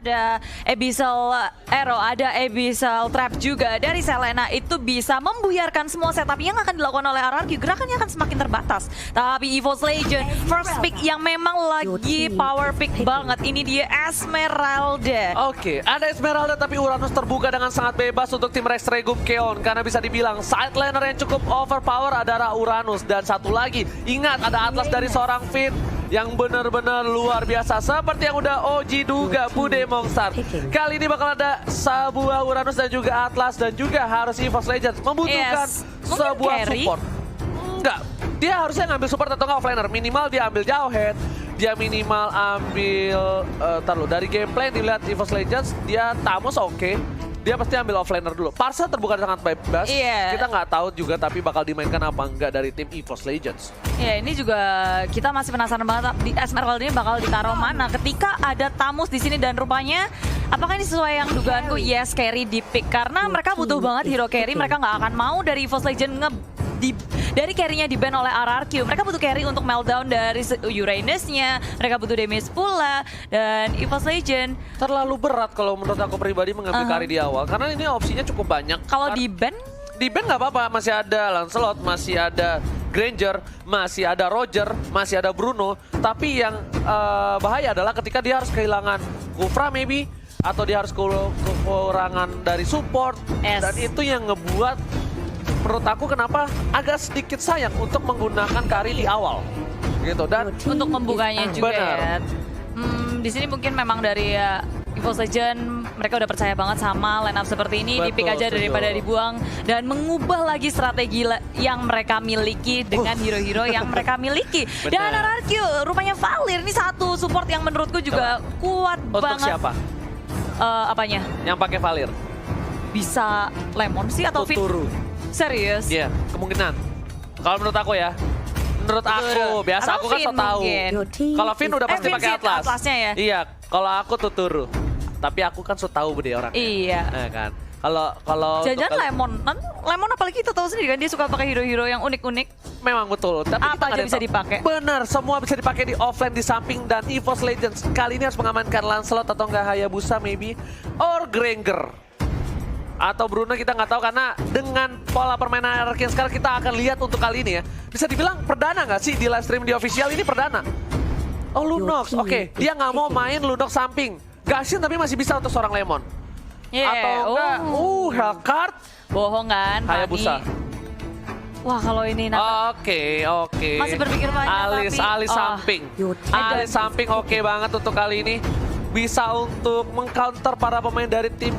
Ada Abyssal Arrow, ada Abyssal Trap juga dari Selena. Itu bisa membuyarkan semua setup yang akan dilakukan oleh RRQ. Gerakannya akan semakin terbatas. Tapi EVOS Legend, first pick yang memang lagi power pick banget. Ini dia Esmeralda. Oke, ada Esmeralda tapi Uranus terbuka dengan sangat bebas untuk tim Rex Regum Keon. Karena bisa dibilang side laner yang cukup overpower adalah Uranus. Dan satu lagi, ingat ada Atlas dari seorang Finn yang benar-benar luar biasa. Seperti yang udah Oji duga, Bude Mongstar. Kali ini bakal ada sebuah Uranus dan juga Atlas dan juga harus EVOS Legends membutuhkan sebuah support. Enggak, dia harusnya ngambil support atau nggak offlaner. Minimal dia ambil jauh head, dia minimal ambil dari gameplay dilihat EVOS Legends, dia Tamos oke. Dia pasti ambil offlaner dulu. Parsa terbuka sangat bebas. Kita nggak tahu juga tapi bakal dimainkan apa enggak dari tim EVOS Legends. Ya, ini juga kita masih penasaran banget di Esmeralda ini bakal ditaruh mana ketika ada Tamus di sini dan rupanya apakah ini sesuai yang dugaanku? Yes, carry di pick karena mereka butuh banget hero carry. Mereka nggak akan mau dari EVOS Legends dari carry-nya di-ban oleh RRQ. Mereka butuh carry untuk meltdown dari Uranus-nya. Mereka butuh damage pula. Dan EVOS Legend terlalu berat kalau menurut aku pribadi mengambil carry di awal. Karena ini opsinya cukup banyak. Kalau di-ban? Di-ban nggak apa-apa. Masih ada Lancelot, masih ada Granger, masih ada Roger, masih ada Bruno. Tapi yang bahaya adalah ketika dia harus kehilangan Kufra maybe. Atau dia harus kekurangan dari support. Dan itu yang ngebuat menurut aku kenapa agak sedikit sayang untuk menggunakan carry di awal gitu dan untuk membukanya juga ya. Di sini mungkin memang dari EVOS Legend mereka udah percaya banget sama line up seperti ini. Di pick aja daripada dibuang dan mengubah lagi strategi yang mereka miliki dengan hero-hero yang mereka miliki. Dan RRQ rupanya Valir ini satu support yang menurutku juga kuat banget. Untuk siapa? Apanya? Yang pakai Valir? Bisa Lemon sih atau Tuturu. Serius? Iya, kemungkinan. Kalau menurut aku ya, menurut aku, biasa aku kan so tahu. Kalau Finn udah pasti pakai Atlas. Atlasnya ya? Iya, kalau aku Tuturu. Tapi aku kan so tahu bude orang. Iya. Nah kan. Kalau jangan Lemon. Lemon apalagi kita tahu sendiri kan dia suka pakai hero-hero yang unik-unik. Memang betul. Tapi apa aja bisa dipakai? Benar, semua bisa dipakai di offline di samping dan EVOS Legends kali ini harus mengamankan Lancelot atau enggak Hayabusa maybe or Granger. Atau Bruno kita nggak tahu karena dengan pola permainan RRQ yang sekarang kita akan lihat untuk kali ini ya. Bisa dibilang perdana nggak sih di live stream di official ini perdana? Oh Lunox, oke. Dia nggak mau main Lunox samping. Gashin tapi masih bisa untuk seorang Lemon. Atau enggak, Hellcard. Bohong kan, Hayabusa. Wah kalau ini Oke. Masih berpikir banyak Alis samping. Alis samping oke banget untuk kali ini. Bisa untuk mengcounter para pemain dari tim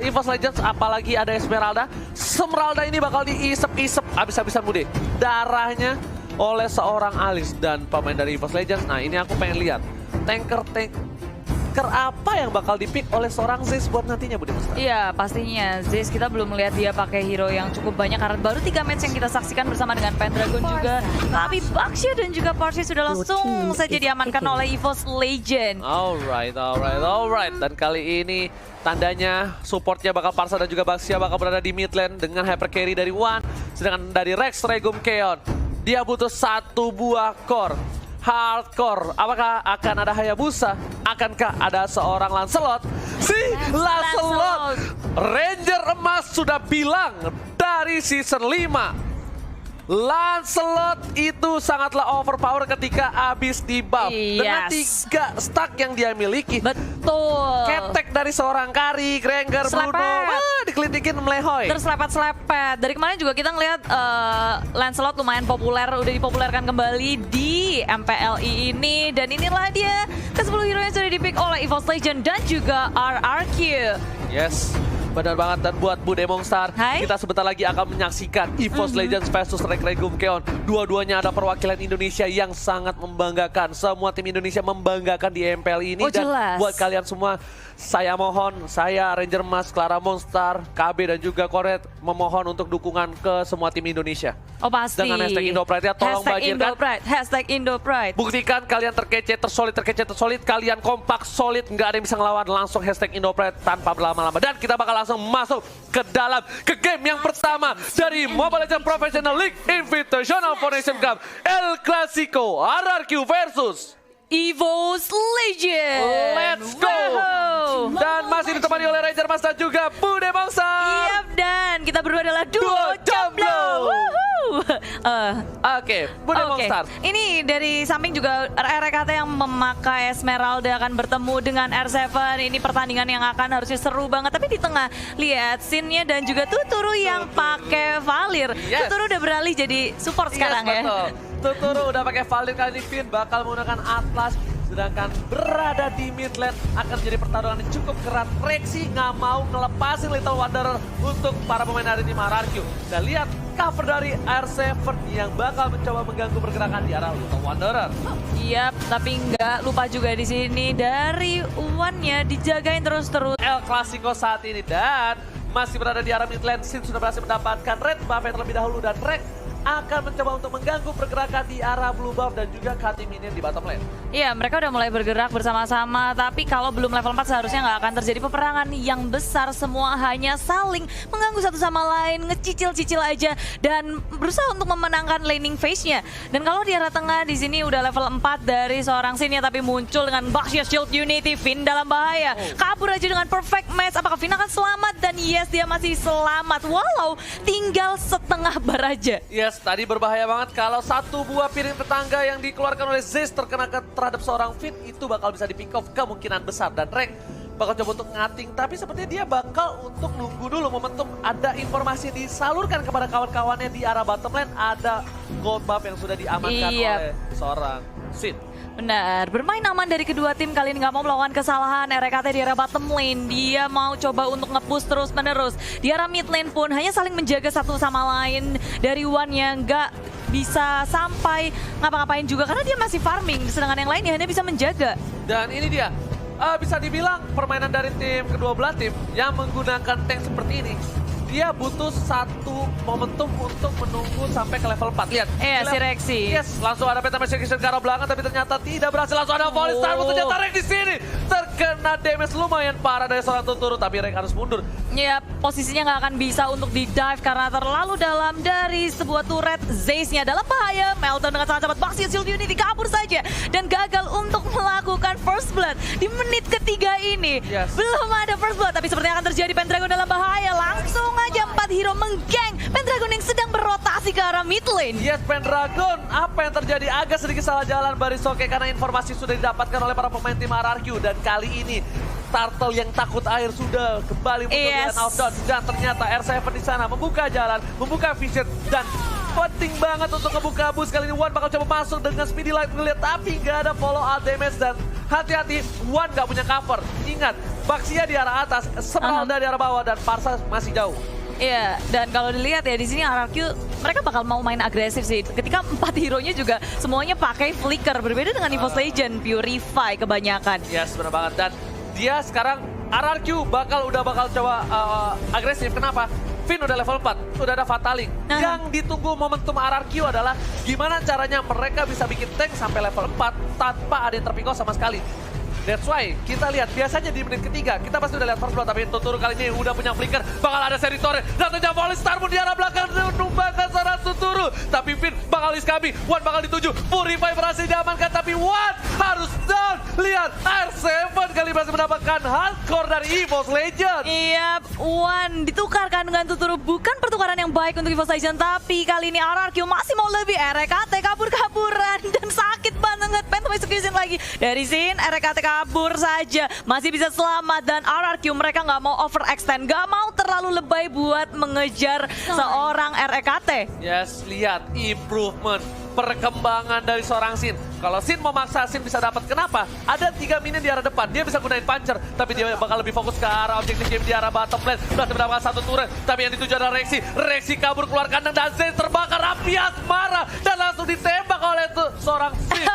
EVOS Legends, apalagi ada Esmeralda. Esmeralda ini bakal diisep-isep habis-habisan bude darahnya oleh seorang Alis dan pemain dari EVOS Legends. Nah ini aku pengen lihat tanker apa yang bakal dipick oleh seorang Zeus buat nantinya Bude Musta. Iya pastinya Zeus kita belum melihat dia pakai hero yang cukup banyak karena baru 3 match yang kita saksikan bersama dengan Pendragon juga. Tapi Baxia dan juga Parsi sudah langsung saja diamankan oleh EVOS Legend. Alright. Dan kali ini tandanya supportnya bakal Parsa dan juga Baxia bakal berada di mid lane dengan hyper carry dari Wan. Sedangkan dari Rex Regum Keon dia butuh satu buah core. Hardcore, apakah akan ada Hayabusa? Akankah ada seorang Lancelot? Si Lancelot! Ranger Emas sudah bilang dari season 5. Lancelot itu sangatlah overpower ketika habis di buff. Dengan 3 stack yang dia miliki. Betul. Ketek dari seorang Kari, Granger, Bruno. Dikelitikin melehoy. Terus lepet-lepet. Dari kemarin juga kita ngeliat Lancelot lumayan populer. Udah dipopulerkan kembali di MPLI ini. Dan inilah dia ke-10 hero yang sudah dipick oleh EVOS Legend dan juga RRQ. Yes. Benar banget, dan buat Bude Mongstar, kita sebentar lagi akan menyaksikan EVOS Legends versus Rex Regum Keon. Dua-duanya ada perwakilan Indonesia yang sangat membanggakan. Semua tim Indonesia membanggakan di MPL ini. Dan buat kalian semua, saya mohon, saya Ranger Mas, Clara Monstar, KB dan juga Koret memohon untuk dukungan ke semua tim Indonesia. Oh pasti. Dengan hashtag Indopride ya, tolong bagikan. Hashtag Indopride. Buktikan kalian terkece, tersolid, kalian kompak, solid, nggak ada yang bisa ngelawan. Langsung hashtag Indopride tanpa berlama-lama. Dan kita bakal langsung masuk ke game yang pertama dari Mobile Legends Professional League Invitational Foundation Cup El Clasico RRQ versus EVOS Legends. Let's go! oleh Ranger Mas dan juga Bude Monster. Yap, dan kita berdua adalah duo jomblo. Oke, Bude Monster. Ini dari samping juga RRKT yang memakai Esmeralda akan bertemu dengan R7. Ini pertandingan yang akan harusnya seru banget. Tapi di tengah lihat Sin-nya dan juga Tuturu yang pakai Valir. Yes. Tuturu udah beralih jadi support sekarang ya. Betul. Tuturu udah pakai Valir, kali ini Finn bakal menggunakan Atlas. Sedangkan berada di mid lane akan jadi pertarungan yang cukup keras. Rexy nggak mau ngelepasin Little Wanderer untuk para pemain dari tim RRQ. Dan lihat cover dari R7 yang bakal mencoba mengganggu pergerakan di arah Little Wanderer. Yap, tapi nggak lupa juga di sini dari Uwan-nya dijagain terus-terus. El Clasico saat ini dan masih berada di arah mid lane. Sin sudah berhasil mendapatkan red buff yang terlebih dahulu dan Rex akan mencoba untuk mengganggu pergerakan di arah blue buff dan juga cutting minion di bottom lane. Iya, mereka udah mulai bergerak bersama-sama, tapi kalau belum level 4 seharusnya nggak akan terjadi peperangan yang besar. Semua hanya saling mengganggu satu sama lain, ngecicil-cicil aja, dan berusaha untuk memenangkan laning phase-nya. Dan kalau di arah tengah, di sini udah level 4 dari seorang Sin-nya, tapi muncul dengan Baxia Shield Unity. Finn dalam bahaya, kabur aja dengan perfect match. Apakah Finn akan selamat? Dan yes, dia masih selamat, walau tinggal setengah bar aja. Yes, tadi berbahaya banget kalau satu buah piring tetangga yang dikeluarkan oleh Zeus terkena terhadap seorang Finn, itu bakal bisa di pick off kemungkinan besar. Dan Rex bakal coba untuk ngating, tapi sepertinya dia bakal untuk nunggu dulu momentum ada informasi disalurkan kepada kawan-kawannya di arah bottom lane. Ada gold buff yang sudah diamankan oleh seorang Sin. Benar, bermain aman dari kedua tim kali ini, nggak mau melakukan kesalahan. RKT di arah bottom lane, dia mau coba untuk nge-push terus menerus. Di arah mid lane pun hanya saling menjaga satu sama lain. Dari One yang nggak bisa sampai ngapa-ngapain juga karena dia masih farming, sedangkan yang lainnya hanya bisa menjaga. Dan ini dia, bisa dibilang permainan dari tim kedua belah tim yang menggunakan tank seperti ini. Dia butuh satu momentum untuk menunggu sampai ke level 4. Lihat. Iya, si Rexy. Yes, langsung ada Penta Execution ke arah belakang, tapi ternyata tidak berhasil. Langsung ada volley star, ternyata Rex di sini. Terkena damage lumayan parah dari seorang Tuturu, tapi Rex harus mundur. Ya, posisinya nggak akan bisa untuk di-dive karena terlalu dalam dari sebuah turret. Zeus-nya dalam bahaya. Melton dengan sangat cepat, Baxia Shield Unity kabur saja. Dan gagal untuk melakukan first blood di menit ketiga ini. Yes. Belum ada first blood, tapi sepertinya akan terjadi. Pendragon dalam bahaya. Langsung aja 4 hero menggeng Pendragon yang sedang berotasi ke arah mid lane. Yes, Pendragon, apa yang terjadi? Agak sedikit salah jalan Barisoke karena informasi sudah didapatkan oleh para pemain tim RRQ. Dan kali ini Turtle yang takut air sudah kembali muncul dengan outdoor. Dan ternyata R7 di sana membuka jalan, membuka vision, dan penting banget untuk ngebuka bus. Kali ini One bakal coba masuk dengan speedy light ngeliat, tapi nggak ada follow up damage. Dan hati-hati, One nggak punya cover. Ingat, Baxia di arah atas, Esmeralda di arah bawah, dan Parsa masih jauh. Iya, dan kalau dilihat ya di sini RRQ mereka bakal mau main agresif sih. Ketika 4 hero-nya juga semuanya pakai flicker, berbeda dengan EVOS Legend, Purify kebanyakan. Yes, benar banget. Dan dia sekarang RRQ udah bakal coba agresif. Kenapa? Finn udah level 4, udah ada Fataling. Yang ditunggu momentum RRQ adalah gimana caranya mereka bisa bikin tank sampai level 4 tanpa ada yang terpikau sama sekali. That's why kita lihat biasanya di menit ketiga kita pasti udah lihat first blood, tapi Tuturu kali ini udah punya flicker, bakal ada seri torre, dan ternyata volley star pun di arah belakang menumbangkan seorang Tuturu, tapi Finn bakal diskabi, One bakal dituju, Purify berhasil diamankan, tapi One harus down. Lihat, R7 kali berhasil mendapatkan hardcore dari EVOS Legend. Iya, One ditukarkan dengan Tuturu, bukan pertukaran yang baik untuk EVOS Legend, tapi kali ini RRQ masih mau lebih. RKT kabur-kaburan dan sakit banget. Phantom Execution lagi dari Sin. RKT kabur saja, masih bisa selamat. Dan RRQ mereka nggak mau overextend, nggak mau terlalu lebay buat mengejar seorang RKT. Yes, lihat improvement, perkembangan dari seorang Sin. Kalau Sin memaksa, Sin bisa dapat. Kenapa? Ada 3 minion di arah depan, dia bisa gunain puncher, tapi dia bakal lebih fokus ke arah objektif game di arah bottom lane. Berhasil mendapatkan 1 turret, tapi yang dituju adalah Rexy. Rexy kabur keluar kandang dan Zeus terbakar, Rapias marah dan langsung ditembak oleh seorang Sin.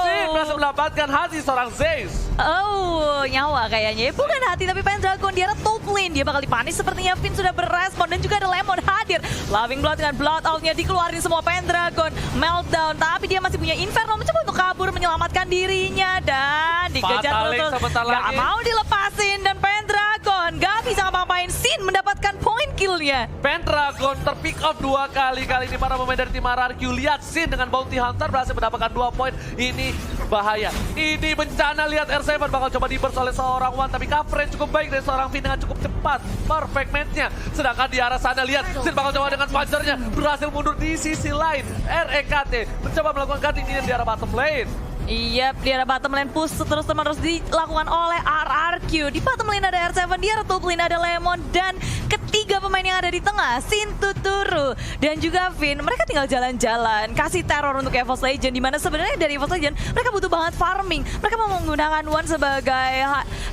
Sin berhasil mendapatkan hati seorang Zeus. Oh, nyawa kayaknya. Bukan hati, tapi Pendragon di arah top lane. Dia bakal dipanis sepertinya. Finn sudah berespon dan juga ada Lemon hadir. Loving Blood dengan Blood Out-nya dikeluarin semua Pendragon. Meltdown, tapi dia masih punya Inferno mencoba untuk kabur menyelamatkan dirinya. Dan dikejar terus. Gak mau dilepasin dan Pendragon gak bisa ngapa-ngapain. Sin mendapatkan point kill-nya. Pendragonnya. Pendragon terpick off 2 kali. Kali ini para pemain dari tim RRQ. Lihat Sin dengan Bounty Hunter berhasil mendapatkan 2 poin. Ini bahaya. Ini bencana. Lihat R7 bakal coba di-burst oleh seorang Wan. Tapi coverage cukup baik dari seorang Finn dengan cukup cepat. Perfect match-nya. Sedangkan di arah sana lihat Sin bakal coba dengan Panzer-nya. Berhasil mundur di sisi lain. REKT mencoba melakukan cutting ini di arah bottom lane. Iya, di arah bottom lane push terus-menerus dilakukan oleh RRQ. Di bottom lane ada R7, di arah top lane ada Lemon, dan ketiga pemain yang ada di tengah, Sin, Tuturu, dan juga Finn. Mereka tinggal jalan-jalan, kasih teror untuk EVOS Legend, dimana sebenarnya dari EVOS Legend mereka butuh banget farming. Mereka mau menggunakan Wan sebagai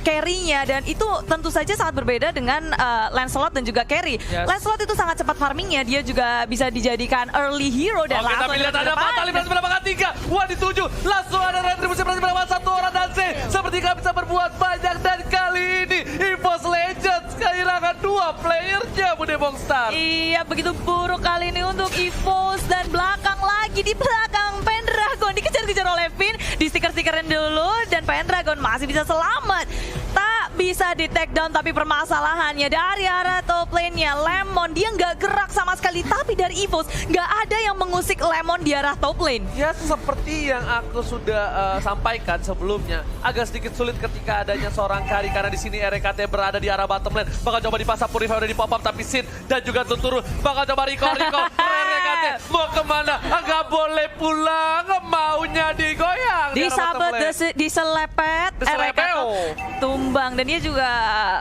carry-nya, dan itu tentu saja sangat berbeda dengan Lancelot dan juga carry. Yes. Lancelot itu sangat cepat farmingnya, dia juga bisa dijadikan early hero dan Oke, langsung tapi lihat ke ada depan. Fatal berhasil mendapatkan 3. Wah, dituju. Langsung ada retribusi berhasil mendapatkan 1 orang dan Z. Seperti nggak bisa berbuat banyak, dan kali ini EVOS Legends kehilangan 2 playernya, Bude Mongstar. Iya, begitu buruk kali ini untuk EVOS, dan belakang lagi di belakang Pendragon dikejar-kejar oleh Finn, di stiker-stikerin dulu, dan Pendragon masih bisa selamat. Tak bisa di take down, tapi permasalahannya dari arah top lane-nya Lemon, dia nggak gerak sama sekali, tapi dari EVOS nggak ada yang mengusik Lemon di arah top lane. Ya, seperti yang aku sudah sampaikan sebelumnya, agak sedikit sulit ketika adanya seorang carry karena di sini RKT berada di arah bottom lane. Bakal coba dipasang Purify udah di pop up, tapi Sin dan juga Tuturu bakal coba recall. RKT mau kemana? Nggak boleh pulang, maunya digoyang. Disabet, diselepet, RKT tumbang, dan dia juga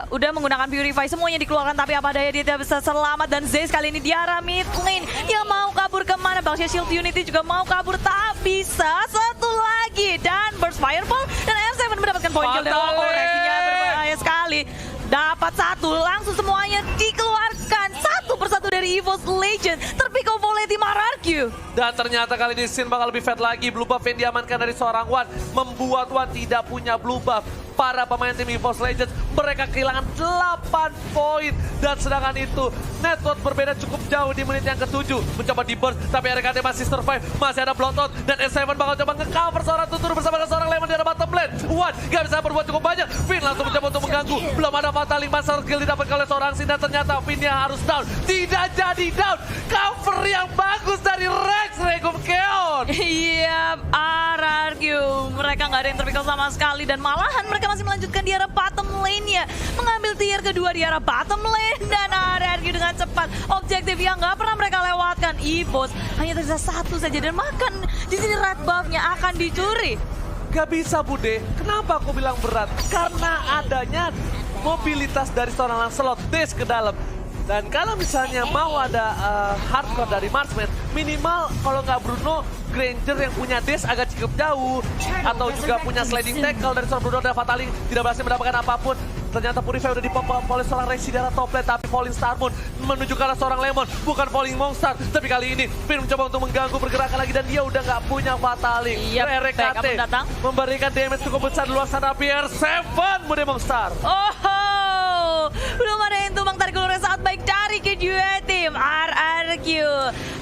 udah menggunakan Purify, semuanya dikeluarkan, tapi apa daya dia tidak bisa selamat. Dan Zayce kali ini di arah mid lane, dia mau kabur kemana? Bangsa Shield Unity juga mau kabur, tak bisa. Satu lagi, dan Burst Fireball, dan R7 mendapatkan poin kill. Reaksinya berbahaya sekali. Dapat 1, langsung semuanya dikeluarkan satu persatu dari EVOS Legend, terpick off oleh tim RRQ. Dan ternyata kali ini Sin bakal lebih fat lagi. Blue buff yang diamankan dari seorang Wan membuat Wan tidak punya blue buff. Para pemain tim EVOS Legends mereka kehilangan 8 poin. Dan sedangkan itu network berbeda cukup jauh di menit yang ke-7. Mencoba di burst, tapi RKT masih survive. Masih ada Bloodhound, dan S7 bakal coba nge-cover seorang Tuturu bersama dengan seorang Lemon di arah bottom lane. Wan gak bisa berbuat cukup banyak. Finn langsung mencoba untuk mengganggu. Belum ada Fatal 5 skill didapatkan oleh seorang Sin, dan ternyata Finn-nya harus down. Tidak jadi down. Cover yang bagus dari Rex Regum Keon. Iya, RRQ. Mereka nggak ada yang terpikir sama sekali, dan malahan mereka masih melanjutkan di arah bottom lane-nya. Mengambil tier kedua di arah bottom lane, dan RRQ dengan cepat. Objektif yang nggak pernah mereka lewatkan. EVOS hanya tersisa 1 saja, dan makan di sini red buff-nya akan dicuri. Gak bisa, Bude. Kenapa aku bilang berat? Karena adanya mobilitas dari seorang Lancelot dash ke dalam. Dan kalau misalnya mau ada hardcore dari Marksman, minimal kalau nggak Bruno, Granger yang punya dash agak cukup jauh, atau juga punya sliding tackle dari seorang Bruno dan Fatali tidak berhasil mendapatkan apapun. Ternyata Purify udah dipop oleh seorang Rexy di arah top lane, tapi Falling Star Moon menuju ke arah seorang Lemon, bukan Falling Monster. Tapi kali ini Finn mencoba untuk mengganggu pergerakan lagi, dan dia udah nggak punya Fatali. Yep, RKT datang. memberikan damage cukup besar di luar sana, PR7 Bude Monster. Oh, belum ada yang tumbang, tarik ulurnya saat baik dari kedua tim RRQ.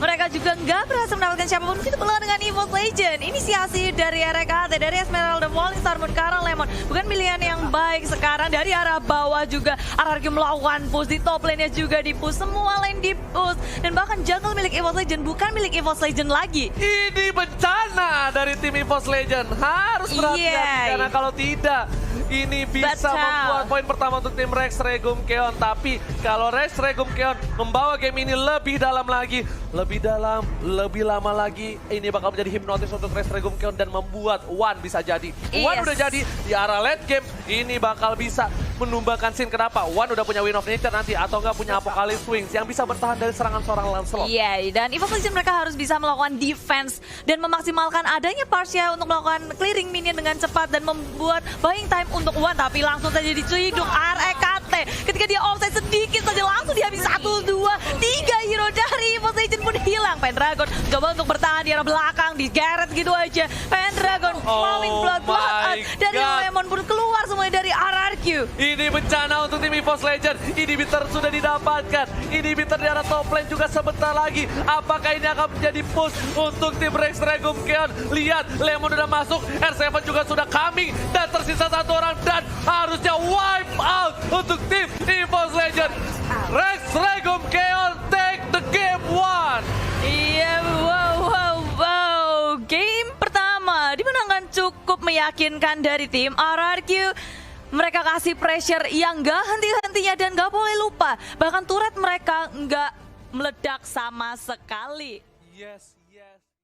Mereka juga nggak berhasil mendapatkan siapapun, begitu pula dengan EVOS Legend. Inisiasi dari RKT, dari Esmeralda, Falling Star Moon, Kara Lemon, bukan pilihan yang baik. Sekarang dari arah bawah juga RRQ melawan push, di top lane-nya juga di push, semua lane di push, dan bahkan jungle milik EVOS Legend bukan milik EVOS Legend lagi. Ini bencana dari tim EVOS Legend. Harus berhati-hati, karena kalau tidak, ini bisa membuat poin pertama untuk tim Rex Regum Keon. Tapi kalau Rex Regum Keon membawa game ini lebih dalam lagi, lebih dalam, lebih lama lagi, ini bakal menjadi hipnotis untuk Rex Regum Keon dan membuat Wan bisa jadi. Wan udah jadi di arah late game, ini bakal bisa menumbangkan Sin. Kenapa? Wan udah punya Wind of Nature nanti, atau nggak punya Apocalypse Wings yang bisa bertahan dari serangan seorang Lancelot. Iya, dan EVOS Legend mereka harus bisa melakukan defense dan memaksimalkan adanya Parsia untuk melakukan clearing minion dengan cepat dan membuat buying time untuk Wan, tapi langsung saja diciduk REKT. Ketika dia offside sedikit saja langsung dihabis 1, 2, 3 hero dari EVOS Legend pun hilang. Pendragon coba untuk bertahan di arah belakang, digeret gitu aja. Pendragon flowing blood dari Lemon pun keluar semuanya dari RRQ. Ini bencana untuk tim EVOS Legend. Inhibitor sudah didapatkan. Inhibitor di arah top lane juga sebentar lagi. Apakah ini akan menjadi push untuk tim Rex Regum Keon? Lihat, Lemon udah masuk, R7 juga sudah coming, dan tersisa 1 orang, dan harusnya wipe out untuk tim EVOS Legend. Rex Regum Keon meyakinkan dari tim RRQ. Mereka kasih pressure yang gak henti-hentinya dan gak boleh lupa. Bahkan turret mereka gak meledak sama sekali. Yes, yes.